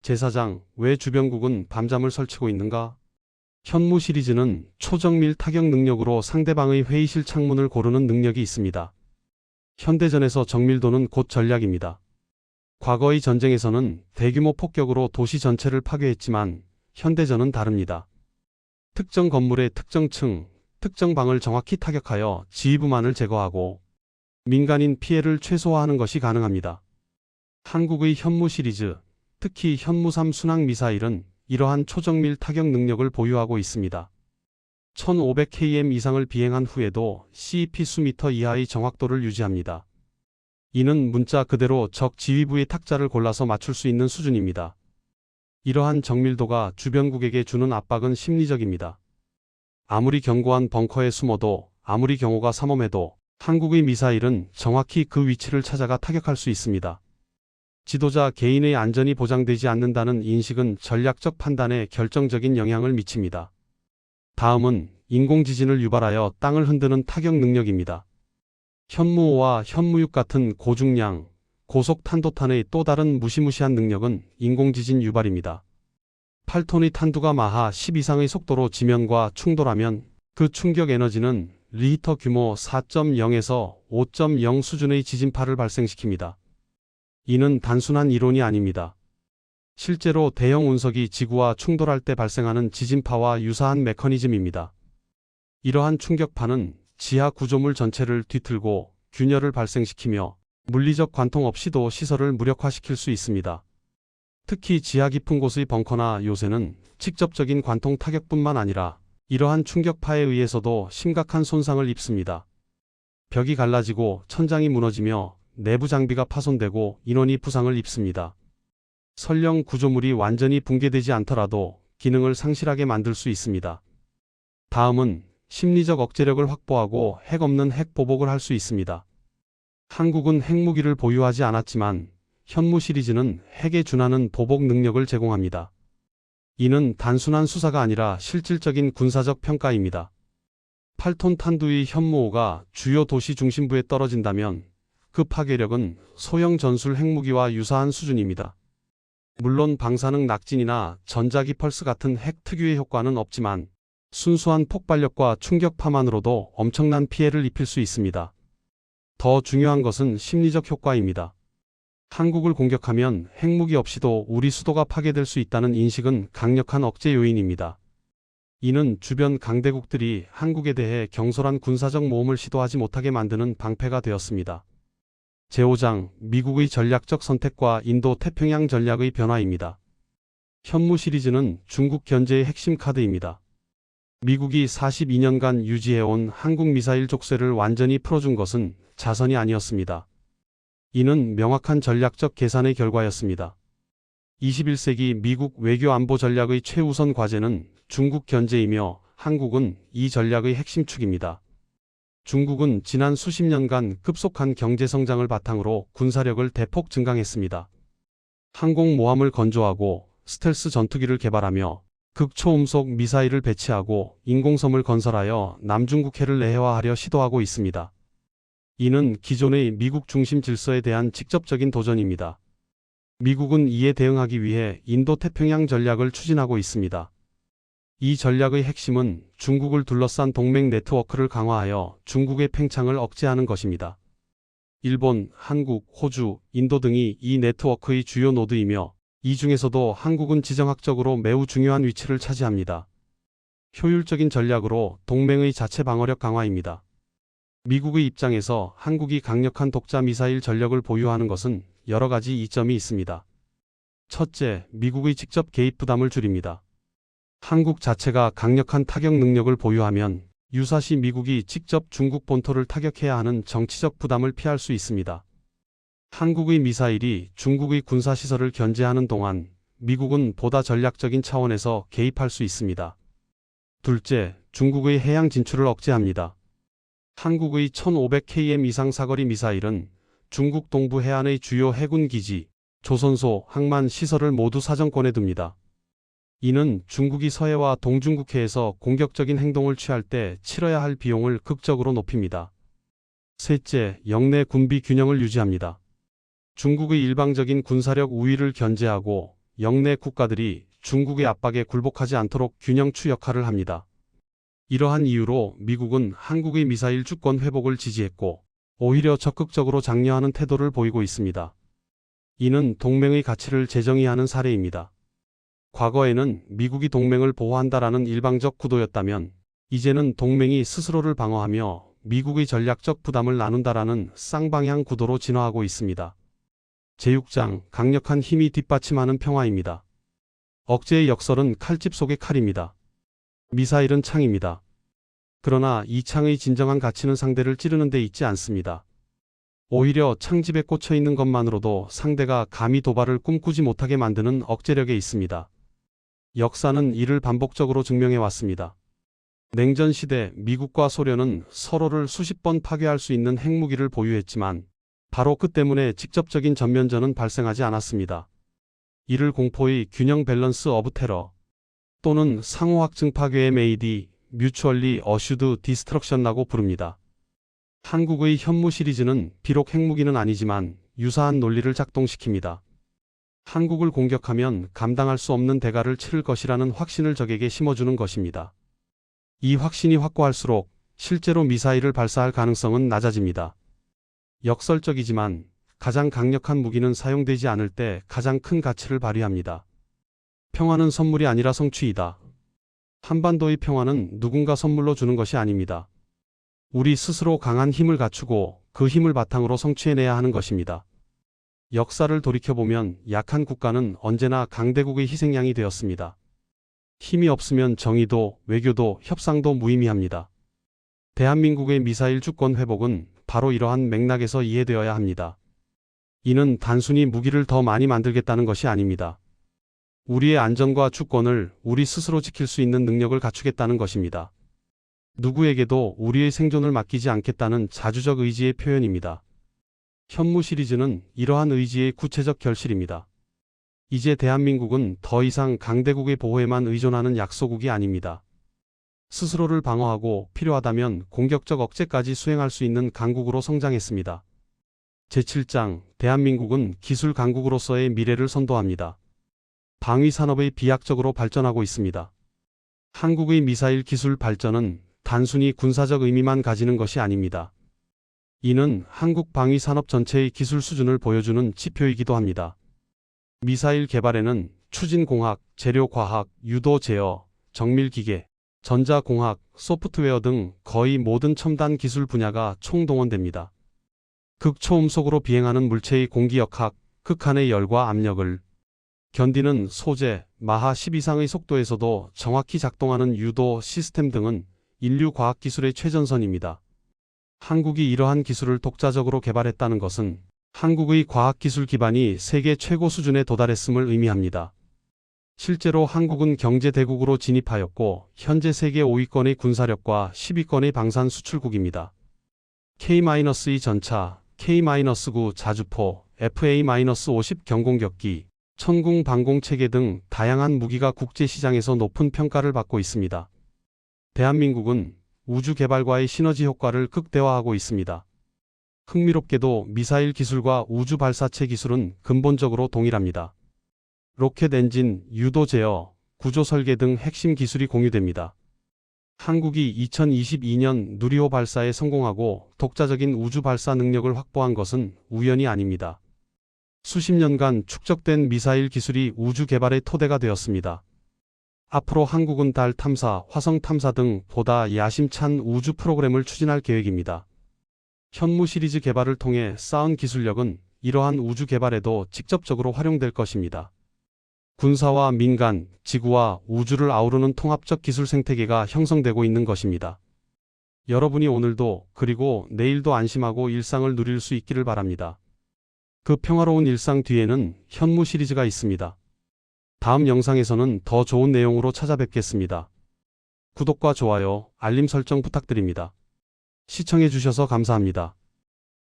제사장, 왜 주변국은 밤잠을 설치고 있는가? 현무 시리즈는 초정밀 타격 능력으로 상대방의 회의실 창문을 고르는 능력이 있습니다. 현대전에서 정밀도는 곧 전략입니다. 과거의 전쟁에서는 대규모 폭격으로 도시 전체를 파괴했지만 현대전은 다릅니다. 특정 건물의 특정 층, 특정 방을 정확히 타격하여 지휘부만을 제거하고 민간인 피해를 최소화하는 것이 가능합니다. 한국의 현무 시리즈, 특히 현무3 순항 미사일은 이러한 초정밀 타격 능력을 보유하고 있습니다. 1500km 이상을 비행한 후에도 CEP 수미터 이하의 정확도를 유지합니다. 이는 문자 그대로 적 지휘부의 탁자를 골라서 맞출 수 있는 수준입니다. 이러한 정밀도가 주변국에게 주는 압박은 심리적입니다. 아무리 견고한 벙커에 숨어도, 아무리 경호가 삼엄해도 한국의 미사일은 정확히 그 위치를 찾아가 타격할 수 있습니다. 지도자 개인의 안전이 보장되지 않는다는 인식은 전략적 판단에 결정적인 영향을 미칩니다. 다음은 인공지진을 유발하여 땅을 흔드는 타격 능력입니다. 현무5와 현무6 같은 고중량, 고속 탄도탄의 또 다른 무시무시한 능력은 인공지진 유발입니다. 8톤의 탄두가 마하 10 이상의 속도로 지면과 충돌하면 그 충격 에너지는 리히터 규모 4.0에서 5.0 수준의 지진파를 발생시킵니다. 이는 단순한 이론이 아닙니다. 실제로 대형 운석이 지구와 충돌할 때 발생하는 지진파와 유사한 메커니즘입니다. 이러한 충격파는 지하 구조물 전체를 뒤틀고 균열을 발생시키며 물리적 관통 없이도 시설을 무력화시킬 수 있습니다. 특히 지하 깊은 곳의 벙커나 요새는 직접적인 관통 타격뿐만 아니라 이러한 충격파에 의해서도 심각한 손상을 입습니다. 벽이 갈라지고 천장이 무너지며 내부 장비가 파손되고 인원이 부상을 입습니다. 설령 구조물이 완전히 붕괴되지 않더라도 기능을 상실하게 만들 수 있습니다. 다음은 심리적 억제력을 확보하고 핵 없는 핵 보복을 할 수 있습니다. 한국은 핵무기를 보유하지 않았지만 현무 시리즈는 핵에 준하는 보복 능력을 제공합니다. 이는 단순한 수사가 아니라 실질적인 군사적 평가입니다. 8톤 탄두의 현무5가 주요 도시 중심부에 떨어진다면 그 파괴력은 소형 전술 핵무기와 유사한 수준입니다. 물론 방사능 낙진이나 전자기 펄스 같은 핵 특유의 효과는 없지만 순수한 폭발력과 충격파만으로도 엄청난 피해를 입힐 수 있습니다. 더 중요한 것은 심리적 효과입니다. 한국을 공격하면 핵무기 없이도 우리 수도가 파괴될 수 있다는 인식은 강력한 억제 요인입니다. 이는 주변 강대국들이 한국에 대해 경솔한 군사적 모험을 시도하지 못하게 만드는 방패가 되었습니다. 제5장 미국의 전략적 선택과 인도 태평양 전략의 변화입니다. 현무 시리즈는 중국 견제의 핵심 카드입니다. 미국이 42년간 유지해온 한국 미사일 족쇄를 완전히 풀어준 것은 자선이 아니었습니다. 이는 명확한 전략적 계산의 결과였습니다. 21세기 미국 외교 안보 전략의 최우선 과제는 중국 견제이며 한국은 이 전략의 핵심 축입니다. 중국은 지난 수십 년간 급속한 경제 성장을 바탕으로 군사력을 대폭 증강했습니다. 항공모함을 건조하고 스텔스 전투기를 개발하며 극초음속 미사일을 배치하고 인공섬을 건설하여 남중국해를 내해화하려 시도하고 있습니다. 이는 기존의 미국 중심 질서에 대한 직접적인 도전입니다. 미국은 이에 대응하기 위해 인도태평양 전략을 추진하고 있습니다. 이 전략의 핵심은 중국을 둘러싼 동맹 네트워크를 강화하여 중국의 팽창을 억제하는 것입니다. 일본, 한국, 호주, 인도 등이 이 네트워크의 주요 노드이며 이 중에서도 한국은 지정학적으로 매우 중요한 위치를 차지합니다. 효율적인 전략으로 동맹의 자체 방어력 강화입니다. 미국의 입장에서 한국이 강력한 독자 미사일 전력을 보유하는 것은 여러 가지 이점이 있습니다. 첫째, 미국의 직접 개입 부담을 줄입니다. 한국 자체가 강력한 타격 능력을 보유하면 유사시 미국이 직접 중국 본토를 타격해야 하는 정치적 부담을 피할 수 있습니다. 한국의 미사일이 중국의 군사시설을 견제하는 동안 미국은 보다 전략적인 차원에서 개입할 수 있습니다. 둘째, 중국의 해양 진출을 억제합니다. 한국의 1500km 이상 사거리 미사일은 중국 동부 해안의 주요 해군 기지, 조선소, 항만 시설을 모두 사정권에 둡니다. 이는 중국이 서해와 동중국해에서 공격적인 행동을 취할 때 치러야 할 비용을 극적으로 높입니다. 셋째, 영내 군비 균형을 유지합니다. 중국의 일방적인 군사력 우위를 견제하고 영내 국가들이 중국의 압박에 굴복하지 않도록 균형추 역할을 합니다. 이러한 이유로 미국은 한국의 미사일 주권 회복을 지지했고 오히려 적극적으로 장려하는 태도를 보이고 있습니다. 이는 동맹의 가치를 재정의하는 사례입니다. 과거에는 미국이 동맹을 보호한다라는 일방적 구도였다면 이제는 동맹이 스스로를 방어하며 미국의 전략적 부담을 나눈다라는 쌍방향 구도로 진화하고 있습니다. 제6장 강력한 힘이 뒷받침하는 평화입니다. 억제의 역설은 칼집 속의 칼입니다. 미사일은 창입니다. 그러나 이 창의 진정한 가치는 상대를 찌르는 데 있지 않습니다. 오히려 창집에 꽂혀 있는 것만으로도 상대가 감히 도발을 꿈꾸지 못하게 만드는 억제력에 있습니다. 역사는 이를 반복적으로 증명해 왔습니다. 냉전 시대 미국과 소련은 서로를 수십 번 파괴할 수 있는 핵무기를 보유했지만 바로 그 때문에 직접적인 전면전은 발생하지 않았습니다. 이를 공포의 균형 밸런스 오브 테러 또는 상호확증 파괴의 MAD, 뮤추얼리 어슈드 디스트럭션이라고 부릅니다. 한국의 현무 시리즈는 비록 핵무기는 아니지만 유사한 논리를 작동시킵니다. 한국을 공격하면 감당할 수 없는 대가를 치를 것이라는 확신을 적에게 심어주는 것입니다. 이 확신이 확고할수록 실제로 미사일을 발사할 가능성은 낮아집니다. 역설적이지만 가장 강력한 무기는 사용되지 않을 때 가장 큰 가치를 발휘합니다. 평화는 선물이 아니라 성취이다. 한반도의 평화는 누군가 선물로 주는 것이 아닙니다. 우리 스스로 강한 힘을 갖추고 그 힘을 바탕으로 성취해내야 하는 것입니다. 역사를 돌이켜보면 약한 국가는 언제나 강대국의 희생양이 되었습니다. 힘이 없으면 정의도, 외교도, 협상도 무의미합니다. 대한민국의 미사일 주권 회복은 바로 이러한 맥락에서 이해되어야 합니다. 이는 단순히 무기를 더 많이 만들겠다는 것이 아닙니다. 우리의 안전과 주권을 우리 스스로 지킬 수 있는 능력을 갖추겠다는 것입니다. 누구에게도 우리의 생존을 맡기지 않겠다는 자주적 의지의 표현입니다. 현무 시리즈는 이러한 의지의 구체적 결실입니다. 이제 대한민국은 더 이상 강대국의 보호에만 의존하는 약소국이 아닙니다. 스스로를 방어하고 필요하다면 공격적 억제까지 수행할 수 있는 강국으로 성장했습니다. 제7장 대한민국은 기술 강국으로서의 미래를 선도합니다. 방위 산업의 비약적으로 발전하고 있습니다. 한국의 미사일 기술 발전은 단순히 군사적 의미만 가지는 것이 아닙니다. 이는 한국 방위 산업 전체의 기술 수준을 보여주는 지표이기도 합니다. 미사일 개발에는 추진공학, 재료과학, 유도 제어, 정밀기계, 전자공학, 소프트웨어 등 거의 모든 첨단 기술 분야가 총동원됩니다. 극초음속으로 비행하는 물체의 공기역학, 극한의 열과 압력을 견디는 소재, 마하 10 이상의 속도에서도 정확히 작동하는 유도 시스템 등은 인류 과학기술의 최전선입니다. 한국이 이러한 기술을 독자적으로 개발했다는 것은 한국의 과학기술 기반이 세계 최고 수준에 도달했음을 의미합니다. 실제로 한국은 경제대국으로 진입하였고 현재 세계 5위권의 군사력과 10위권의 방산 수출국입니다. K-2 전차, K-9 자주포, FA-50 경공격기, 천궁 방공체계 등 다양한 무기가 국제시장에서 높은 평가를 받고 있습니다. 대한민국은 우주 개발과의 시너지 효과를 극대화하고 있습니다. 흥미롭게도 미사일 기술과 우주 발사체 기술은 근본적으로 동일합니다. 로켓 엔진, 유도 제어, 구조 설계 등 핵심 기술이 공유됩니다. 한국이 2022년 누리호 발사에 성공하고 독자적인 우주 발사 능력을 확보한 것은 우연이 아닙니다. 수십 년간 축적된 미사일 기술이 우주 개발의 토대가 되었습니다. 앞으로 한국은 달 탐사, 화성 탐사 등 보다 야심찬 우주 프로그램을 추진할 계획입니다. 현무 시리즈 개발을 통해 쌓은 기술력은 이러한 우주 개발에도 직접적으로 활용될 것입니다. 군사와 민간, 지구와 우주를 아우르는 통합적 기술 생태계가 형성되고 있는 것입니다. 여러분이 오늘도 그리고 내일도 안심하고 일상을 누릴 수 있기를 바랍니다. 그 평화로운 일상 뒤에는 현무 시리즈가 있습니다. 다음 영상에서는 더 좋은 내용으로 찾아뵙겠습니다. 구독과 좋아요, 알림 설정 부탁드립니다. 시청해 주셔서 감사합니다.